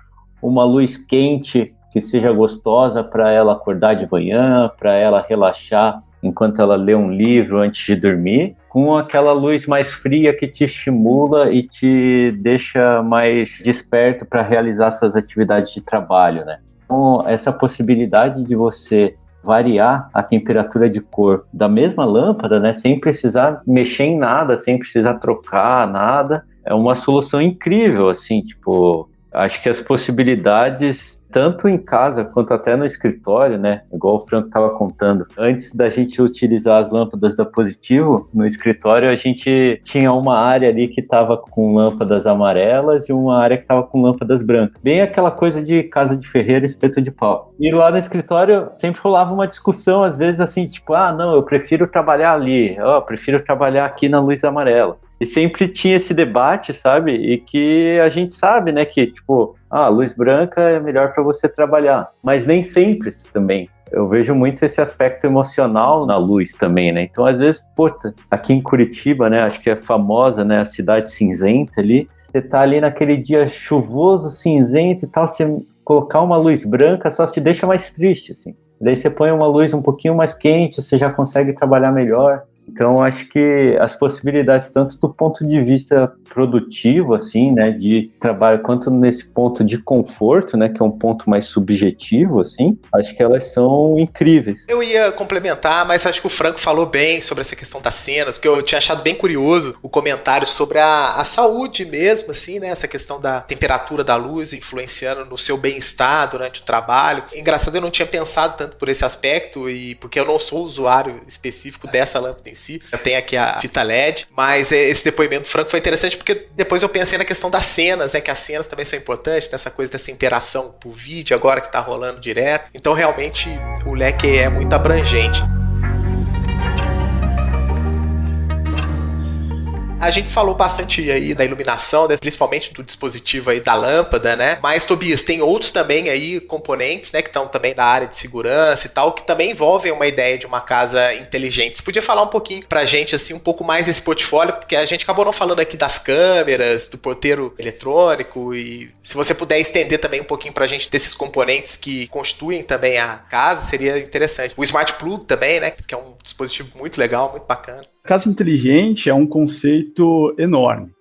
[SPEAKER 2] uma luz quente que seja gostosa para ela acordar de manhã, para ela relaxar enquanto ela lê um livro antes de dormir, com aquela luz mais fria que te estimula e te deixa mais desperto para realizar suas atividades de trabalho, né? Então, essa possibilidade de você variar a temperatura de cor da mesma lâmpada, né, sem precisar mexer em nada, sem precisar trocar nada, é uma solução incrível, assim, tipo, acho que as possibilidades tanto em casa quanto até no escritório, né? Igual o Franco estava contando. Antes da gente utilizar as lâmpadas da Positivo, no escritório a gente tinha uma área ali que estava com lâmpadas amarelas e uma área que estava com lâmpadas brancas. Bem aquela coisa de casa de ferreiro, espeto de pau. E lá no escritório sempre rolava uma discussão, às vezes assim, tipo, não, eu prefiro trabalhar ali, eu prefiro trabalhar aqui na luz amarela. E sempre tinha esse debate, sabe? E que a gente sabe, né? Que, tipo, a luz branca é melhor para você trabalhar. Mas nem sempre também. Eu vejo muito esse aspecto emocional na luz também, né? Então, às vezes, aqui em Curitiba, né? Acho que é famosa, né? A cidade cinzenta ali. Você tá ali naquele dia chuvoso, cinzento e tal, você colocar uma luz branca só se deixa mais triste, assim. Daí você põe uma luz um pouquinho mais quente, você já consegue trabalhar melhor. Então, acho que as possibilidades, tanto do ponto de vista produtivo, assim, né, de trabalho, quanto nesse ponto de conforto, né, que é um ponto mais subjetivo, assim, acho que elas são incríveis.
[SPEAKER 5] Eu ia complementar, mas acho que o Franco falou bem sobre essa questão das cenas, porque eu tinha achado bem curioso o comentário sobre a saúde mesmo, assim, né, essa questão da temperatura da luz influenciando no seu bem-estar durante o trabalho. Engraçado, eu não tinha pensado tanto por esse aspecto, e porque eu não sou usuário específico dessa lâmpada em si. Eu tenho aqui a fita LED, mas esse depoimento do Franco foi interessante porque depois eu pensei na questão das cenas, né, que as cenas também são importantes, nessa coisa dessa interação por vídeo agora que tá rolando direto. Então realmente o leque é muito abrangente. A gente falou bastante aí da iluminação, né, principalmente do dispositivo aí da lâmpada, né? Mas, Tobias, tem outros também aí, componentes, né, que estão também na área de segurança e tal, que também envolvem uma ideia de uma casa inteligente. Você podia falar um pouquinho pra gente, assim, um pouco mais desse portfólio, porque a gente acabou não falando aqui das câmeras, do porteiro eletrônico, e se você puder estender também um pouquinho pra gente desses componentes que constituem também a casa, seria interessante. O Smart Plug também, né, que é um dispositivo muito legal, muito bacana.
[SPEAKER 4] Casa inteligente é um conceito enorme.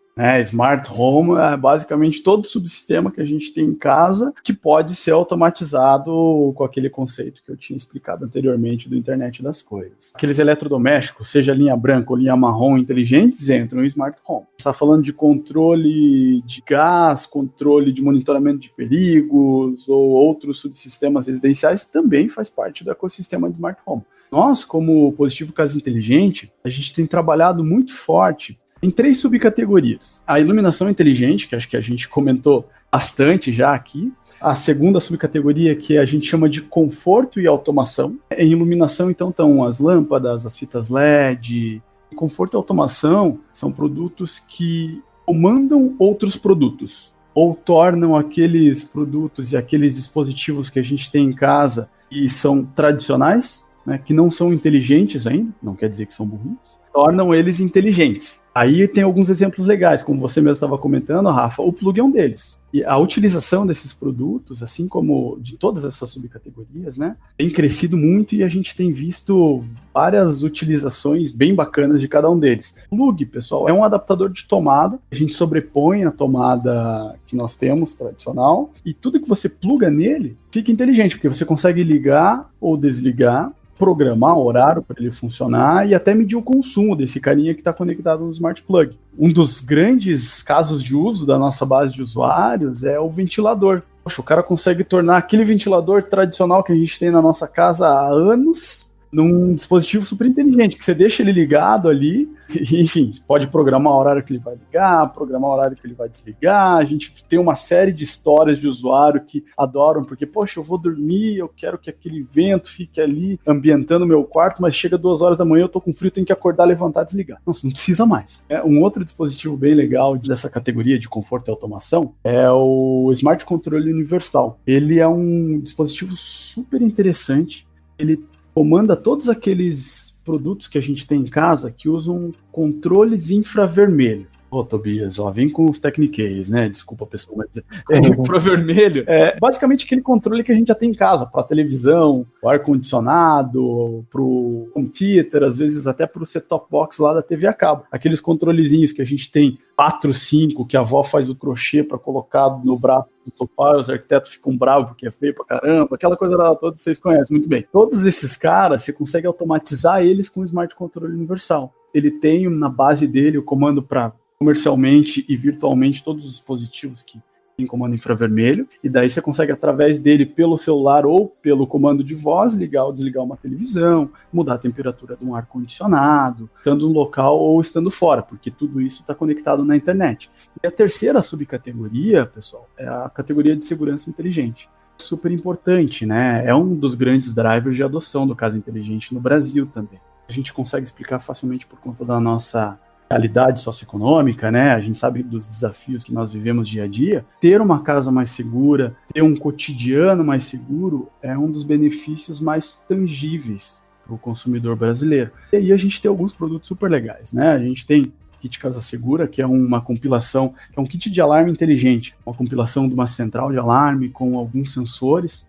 [SPEAKER 4] Smart Home é basicamente todo subsistema que a gente tem em casa que pode ser automatizado com aquele conceito que eu tinha explicado anteriormente do Internet das Coisas. Aqueles eletrodomésticos, seja linha branca ou linha marrom inteligentes, entram no Smart Home. Está falando de controle de gás, controle de monitoramento de perigos ou outros subsistemas residenciais, também faz parte do ecossistema do Smart Home. Nós, como Positivo Casa Inteligente, a gente tem trabalhado muito forte em 3 subcategorias. A iluminação inteligente, que acho que a gente comentou bastante já aqui. A segunda subcategoria, que a gente chama de conforto e automação. Em iluminação, então, estão as lâmpadas, as fitas LED. Conforto e automação são produtos que comandam outros produtos, ou tornam aqueles produtos e aqueles dispositivos que a gente tem em casa e são tradicionais, né, que não são inteligentes ainda, não quer dizer que são burrinhos, tornam eles inteligentes. Aí tem alguns exemplos legais, como você mesmo estava comentando, Rafa, o plug é um deles. E a utilização desses produtos, assim como de todas essas subcategorias, né, tem crescido muito e a gente tem visto várias utilizações bem bacanas de cada um deles. O plug, pessoal, é um adaptador de tomada, a gente sobrepõe a tomada que nós temos, tradicional, e tudo que você pluga nele fica inteligente, porque você consegue ligar ou desligar, programar o horário para ele funcionar e até medir o consumo desse carinha que está conectado no Smart Plug. Um dos grandes casos de uso da nossa base de usuários é o ventilador. Poxa, o cara consegue tornar aquele ventilador tradicional que a gente tem na nossa casa há anos num dispositivo super inteligente, que você deixa ele ligado ali, e, enfim, você pode programar o horário que ele vai ligar, programar o horário que ele vai desligar. A gente tem uma série de histórias de usuário que adoram, porque, poxa, eu vou dormir, eu quero que aquele vento fique ali ambientando o meu quarto, mas chega 2 horas da manhã, eu tô com frio, tenho que acordar, levantar, desligar. Nossa, não precisa mais. Um outro dispositivo bem legal dessa categoria de conforto e automação é o Smart Controle Universal. Ele é um dispositivo super interessante, ele comanda todos aqueles produtos que a gente tem em casa que usam controles infravermelho. Ô, Tobias, vem com os Techniques, né? Desculpa, pessoal, mas infravermelho é basicamente aquele controle que a gente já tem em casa, para televisão, o ar-condicionado, para o home theater, às vezes até para o set-top box lá da TV a cabo. Aqueles controlezinhos que a gente tem 4, 5, que a avó faz o crochê para colocar no braço do sofá, os arquitetos ficam bravos porque é feio pra caramba, aquela coisa lá toda vocês conhecem muito bem. Todos esses caras, você consegue automatizar eles com o Smart Controle Universal. Ele tem na base dele o comando para comercialmente e virtualmente todos os dispositivos que tem comando infravermelho, e daí você consegue através dele pelo celular ou pelo comando de voz ligar ou desligar uma televisão, mudar a temperatura de um ar-condicionado, estando no local ou estando fora, porque tudo isso está conectado na internet. E a terceira subcategoria, pessoal, é a categoria de segurança inteligente. Super importante, né? É um dos grandes drivers de adoção do Casa Inteligente no Brasil também. A gente consegue explicar facilmente por conta da nossa realidade socioeconômica, né? A gente sabe dos desafios que nós vivemos dia a dia. Ter uma casa mais segura, ter um cotidiano mais seguro é um dos benefícios mais tangíveis para o consumidor brasileiro. E aí a gente tem alguns produtos super legais, né? A gente tem Kit Casa Segura, que é uma compilação, que é um kit de alarme inteligente, uma compilação de uma central de alarme com alguns sensores.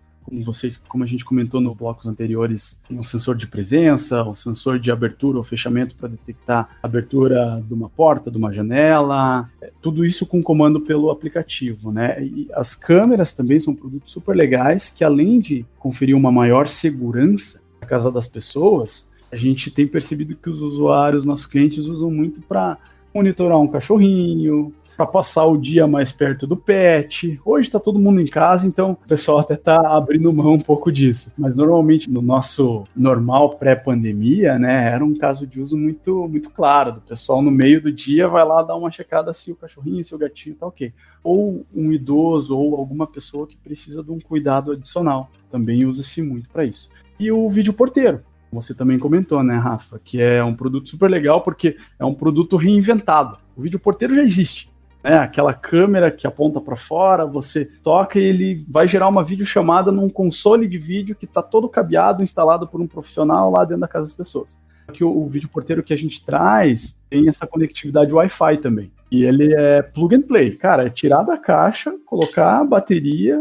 [SPEAKER 4] Como a gente comentou nos blocos anteriores, tem um sensor de presença, um sensor de abertura ou fechamento para detectar a abertura de uma porta, de uma janela, tudo isso com comando pelo aplicativo, né? E as câmeras também são produtos super legais, que além de conferir uma maior segurança na casa das pessoas, a gente tem percebido que os usuários, nossos clientes, usam muito para monitorar um cachorrinho, para passar o dia mais perto do pet. Hoje está todo mundo em casa, então o pessoal até está abrindo mão um pouco disso. Mas normalmente no nosso normal pré-pandemia, né, era um caso de uso muito, muito claro. Do pessoal no meio do dia vai lá dar uma checada se o cachorrinho, se o gatinho tá ok. Ou um idoso ou alguma pessoa que precisa de um cuidado adicional. Também usa-se muito para isso. E o vídeo porteiro. Você também comentou, né, Rafa, que é um produto super legal porque é um produto reinventado. O vídeo porteiro já existe, né? Aquela câmera que aponta para fora, você toca e ele vai gerar uma videochamada num console de vídeo que está todo cabeado, instalado por um profissional lá dentro da casa das pessoas. Que o vídeo porteiro que a gente traz tem essa conectividade Wi-Fi também. E ele é plug and play, cara, é tirar da caixa, colocar a bateria,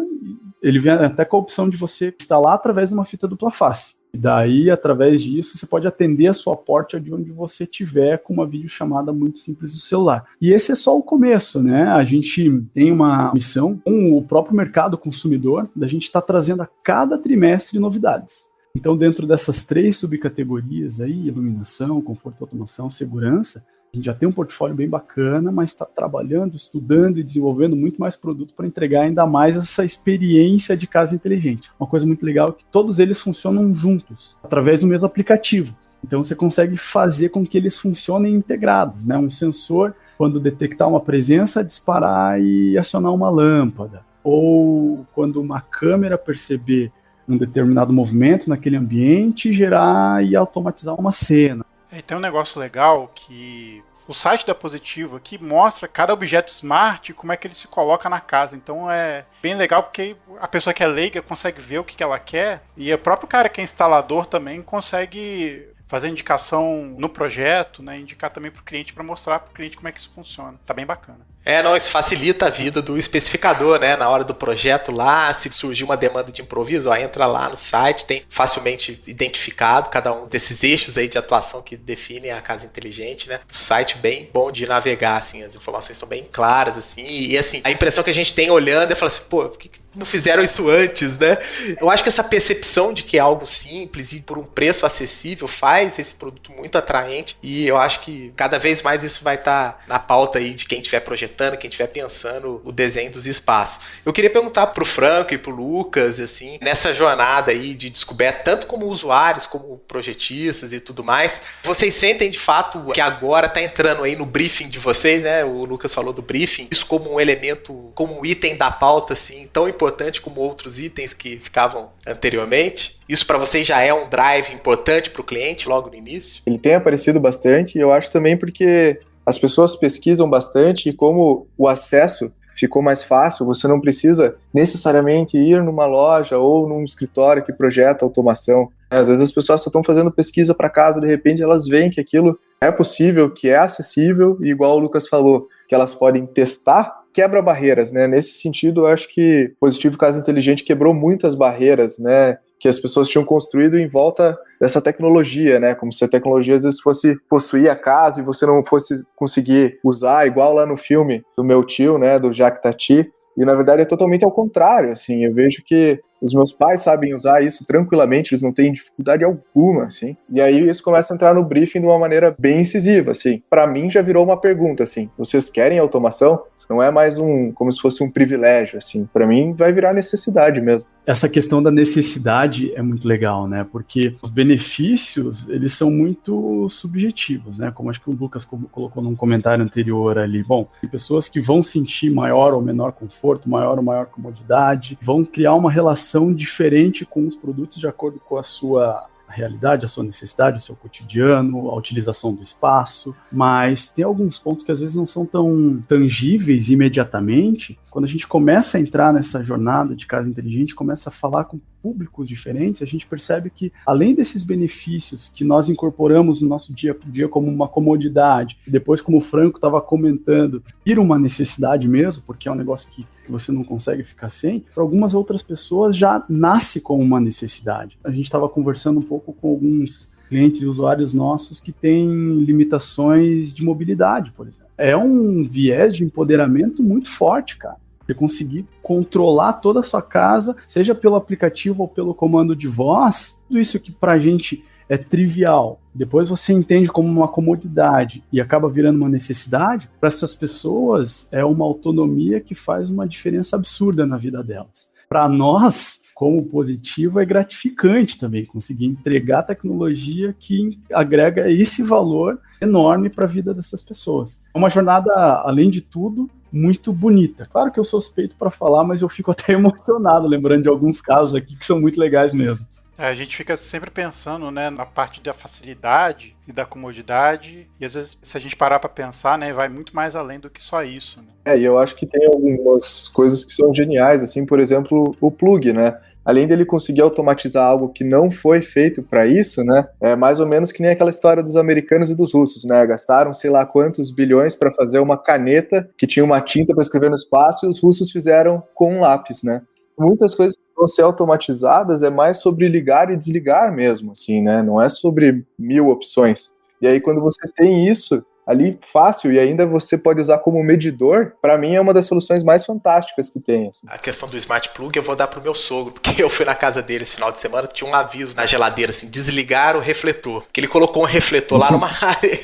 [SPEAKER 4] ele vem até com a opção de você instalar através de uma fita dupla face. E daí, através disso, você pode atender a sua porta de onde você estiver com uma videochamada muito simples do celular. E esse é só o começo, né? A gente tem uma missão com o próprio mercado consumidor, da gente estar trazendo a cada trimestre novidades. Então, dentro dessas 3 subcategorias aí, iluminação, conforto, automação, segurança, a gente já tem um portfólio bem bacana, mas está trabalhando, estudando e desenvolvendo muito mais produto para entregar ainda mais essa experiência de casa inteligente. Uma coisa muito legal é que todos eles funcionam juntos, através do mesmo aplicativo. Então você consegue fazer com que eles funcionem integrados, né? Um sensor, quando detectar uma presença, disparar e acionar uma lâmpada. Ou quando uma câmera perceber um determinado movimento naquele ambiente, gerar e automatizar uma cena.
[SPEAKER 1] E tem um negócio legal que o site da Positivo aqui mostra cada objeto smart e como é que ele se coloca na casa. Então é bem legal porque a pessoa que é leiga consegue ver o que ela quer e o próprio cara que é instalador também consegue fazer indicação no projeto, né? Indicar também para o cliente para mostrar para o cliente como é que isso funciona. Tá bem bacana.
[SPEAKER 5] Não, isso facilita a vida do especificador, né? Na hora do projeto lá, se surgir uma demanda de improviso, entra lá no site, tem facilmente identificado cada um desses eixos aí de atuação que definem a casa inteligente, né? O site bem bom de navegar, assim, as informações estão bem claras, assim, e assim, a impressão que a gente tem olhando é falar assim, pô, por que não fizeram isso antes, né? Eu acho que essa percepção de que é algo simples e por um preço acessível faz esse produto muito atraente, e eu acho que cada vez mais isso vai estar na pauta aí de quem estiver projetando, quem estiver pensando o desenho dos espaços. Eu queria perguntar pro Franco e pro Lucas, assim, nessa jornada aí de descoberta, tanto como usuários, como projetistas e tudo mais, vocês sentem de fato que agora tá entrando aí no briefing de vocês, né? O Lucas falou do briefing, isso como um elemento, como um item da pauta, assim, tão importante como outros itens que ficavam anteriormente? Isso para vocês já é um drive importante para o cliente logo no início?
[SPEAKER 3] Ele tem aparecido bastante e eu acho também porque as pessoas pesquisam bastante e como o acesso ficou mais fácil, você não precisa necessariamente ir numa loja ou num escritório que projeta automação. Às vezes as pessoas só estão fazendo pesquisa para casa, de repente elas veem que aquilo é possível, que é acessível, e igual o Lucas falou, que elas podem testar, quebra barreiras, né? Nesse sentido, eu acho que o Positivo Casa Inteligente quebrou muitas barreiras, né? Que as pessoas tinham construído em volta dessa tecnologia, né? Como se a tecnologia às vezes fosse possuir a casa e você não fosse conseguir usar, igual lá no filme do meu tio, né? Do Jacques Tati. E na verdade é totalmente ao contrário, assim. Eu vejo que os meus pais sabem usar isso tranquilamente, eles não têm dificuldade alguma, assim. E aí isso começa a entrar no briefing de uma maneira bem incisiva, assim. Para mim já virou uma pergunta, assim. Vocês querem automação? Não é mais como se fosse um privilégio, assim. Para mim vai virar necessidade mesmo.
[SPEAKER 4] Essa questão da necessidade é muito legal, né? Porque os benefícios, eles são muito subjetivos, né? Como acho que o Lucas colocou num comentário anterior ali. Bom, tem pessoas que vão sentir maior ou menor conforto, maior ou maior comodidade, vão criar uma relação diferente com os produtos de acordo com a sua realidade, a sua necessidade, o seu cotidiano, a utilização do espaço, mas tem alguns pontos que às vezes não são tão tangíveis imediatamente. Quando a gente começa a entrar nessa jornada de casa inteligente, começa a falar com públicos diferentes, a gente percebe que, além desses benefícios que nós incorporamos no nosso dia a dia como uma comodidade, e depois, como o Franco estava comentando, vira uma necessidade mesmo, porque é um negócio que você não consegue ficar sem, para algumas outras pessoas já nasce como uma necessidade. A gente estava conversando um pouco com alguns clientes e usuários nossos que têm limitações de mobilidade, por exemplo. É um viés de empoderamento muito forte, cara. Você conseguir controlar toda a sua casa, seja pelo aplicativo ou pelo comando de voz, tudo isso que pra gente é trivial, depois você entende como uma comodidade e acaba virando uma necessidade, para essas pessoas é uma autonomia que faz uma diferença absurda na vida delas. Para nós, como Positivo, é gratificante também conseguir entregar tecnologia que agrega esse valor enorme para a vida dessas pessoas. É uma jornada, além de tudo, muito bonita. Claro que eu sou suspeito para falar, mas eu fico até emocionado lembrando de alguns casos aqui que são muito legais mesmo.
[SPEAKER 1] A gente fica sempre pensando, né, na parte da facilidade e da comodidade, e às vezes, se a gente parar para pensar, né, vai muito mais além do que só isso, né?
[SPEAKER 3] E eu acho que tem algumas coisas que são geniais, assim, por exemplo, o plug, né? Além dele conseguir automatizar algo que não foi feito para isso, né? É mais ou menos que nem aquela história dos americanos e dos russos, né? Gastaram sei lá quantos bilhões para fazer uma caneta que tinha uma tinta para escrever no espaço e os russos fizeram com um lápis, né? Muitas coisas que vão ser automatizadas é mais sobre ligar e desligar mesmo, assim, né? Não é sobre 1000 opções. E aí quando você tem isso ali fácil e ainda você pode usar como medidor, para mim é uma das soluções mais fantásticas que tem. Assim.
[SPEAKER 5] A questão do Smart Plug eu vou dar pro meu sogro, porque eu fui na casa dele esse final de semana, tinha um aviso na geladeira, assim, desligar o refletor. Que ele colocou um refletor lá numa área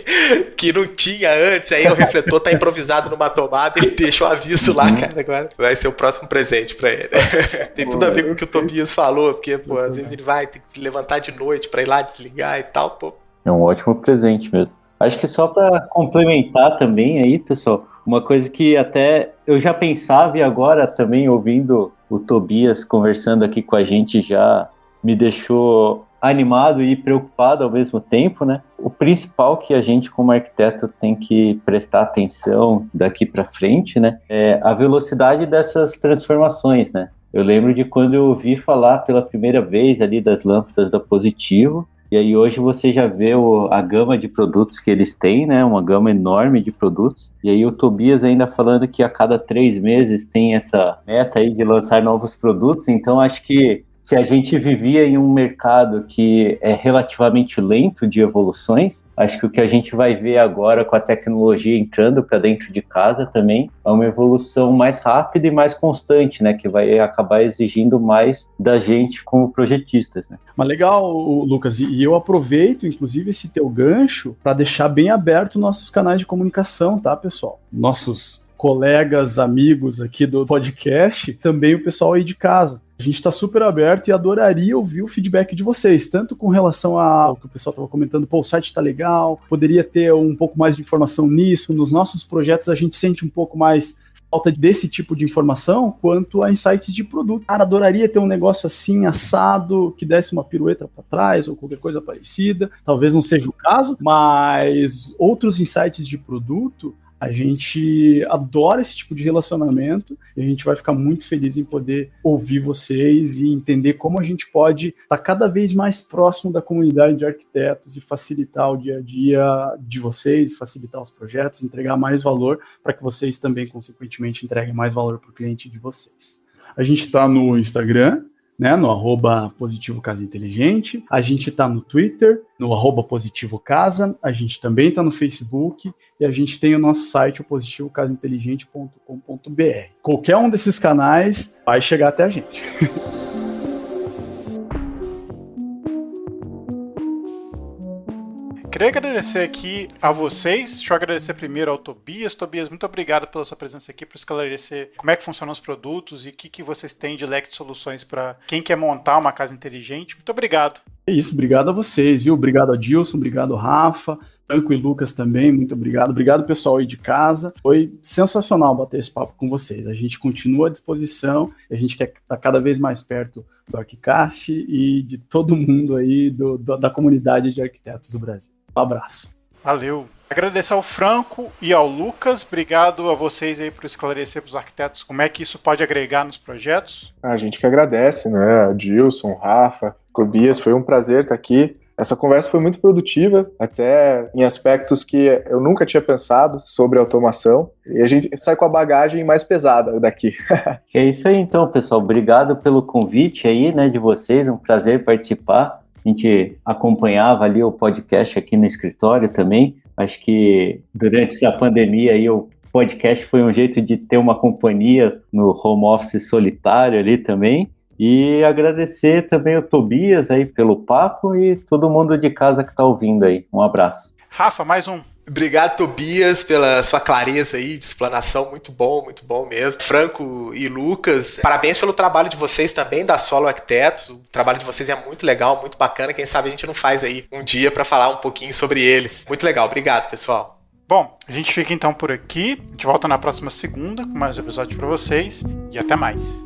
[SPEAKER 5] que não tinha antes, aí o refletor tá improvisado numa tomada, ele deixa o aviso lá, cara, agora vai ser o próximo presente pra ele. Tem tudo a ver com o que o Tobias falou, porque, pô, às vezes ele vai ter que se levantar de noite pra ir lá desligar e tal, pô.
[SPEAKER 2] É um ótimo presente mesmo. Acho que só para complementar também aí, pessoal, uma coisa que até eu já pensava e agora também ouvindo o Tobias conversando aqui com a gente já me deixou animado e preocupado ao mesmo tempo, né? O principal que a gente como arquiteto tem que prestar atenção daqui para frente, né, é a velocidade dessas transformações, né? Eu lembro de quando eu ouvi falar pela primeira vez ali das lâmpadas da Positivo. E aí hoje você já vê a gama de produtos que eles têm, né? Uma gama enorme de produtos. E aí o Tobias ainda falando que a cada 3 meses tem essa meta aí de lançar novos produtos. Então acho que se a gente vivia em um mercado que é relativamente lento de evoluções, acho que o que a gente vai ver agora com a tecnologia entrando para dentro de casa também é uma evolução mais rápida e mais constante, né, que vai acabar exigindo mais da gente como projetistas, né.
[SPEAKER 4] Mas legal, Lucas, e eu aproveito, inclusive, esse teu gancho para deixar bem aberto nossos canais de comunicação, tá, pessoal? Nossos colegas, amigos aqui do podcast, também o pessoal aí de casa. A gente está super aberto e adoraria ouvir o feedback de vocês, tanto com relação ao que o pessoal estava comentando, pô, o site está legal, poderia ter um pouco mais de informação nisso, nos nossos projetos a gente sente um pouco mais falta desse tipo de informação, quanto a insights de produto. Cara, adoraria ter um negócio assim, assado, que desse uma pirueta para trás, ou qualquer coisa parecida, talvez não seja o caso, mas outros insights de produto, a gente adora esse tipo de relacionamento e a gente vai ficar muito feliz em poder ouvir vocês e entender como a gente pode estar cada vez mais próximo da comunidade de arquitetos e facilitar o dia a dia de vocês, facilitar os projetos, entregar mais valor para que vocês também, consequentemente, entreguem mais valor para o cliente de vocês. A gente está no Instagram, né, no @Positivo Casa Inteligente, a gente está no Twitter, no @Positivo Casa, a gente também está no Facebook e a gente tem o nosso site, o positivocasainteligente.com.br. Qualquer um desses canais vai chegar até a gente.
[SPEAKER 1] Queria agradecer aqui a vocês. Deixa eu agradecer primeiro ao Tobias. Tobias, muito obrigado pela sua presença aqui, por esclarecer como é que funcionam os produtos e o que vocês têm de leque de soluções para quem quer montar uma casa inteligente. Muito obrigado.
[SPEAKER 4] É isso, obrigado a vocês, viu? Obrigado a Dilson, obrigado Rafa, Franco e Lucas também, muito obrigado. Obrigado, pessoal aí de casa. Foi sensacional bater esse papo com vocês. A gente continua à disposição, a gente quer estar cada vez mais perto do Arquicast e de todo mundo aí da comunidade de arquitetos do Brasil. Um abraço.
[SPEAKER 1] Valeu. Agradecer ao Franco e ao Lucas. Obrigado a vocês aí por esclarecer para os arquitetos como é que isso pode agregar nos projetos.
[SPEAKER 3] A gente que agradece, né? Dilson, Rafa, Tobias, foi um prazer estar aqui. Essa conversa foi muito produtiva, até em aspectos que eu nunca tinha pensado sobre automação. E a gente sai com a bagagem mais pesada daqui.
[SPEAKER 2] É isso aí então, pessoal. Obrigado pelo convite aí, né, de vocês. É um prazer participar. A gente acompanhava ali o podcast aqui no escritório também. Acho que durante essa pandemia aí o podcast foi um jeito de ter uma companhia no home office solitário ali também. E agradecer também o Tobias aí pelo papo e todo mundo de casa que está ouvindo aí. Um abraço.
[SPEAKER 1] Rafa, mais um.
[SPEAKER 5] Obrigado, Tobias, pela sua clareza aí de explanação, muito bom mesmo. Franco e Lucas, parabéns pelo trabalho de vocês também, da Solo Arquitetos. O trabalho de vocês é muito legal, muito bacana. Quem sabe a gente não faz aí um dia para falar um pouquinho sobre eles. Muito legal, obrigado, pessoal.
[SPEAKER 1] Bom, a gente fica então por aqui. A gente volta na próxima segunda com mais um episódio para vocês e até mais.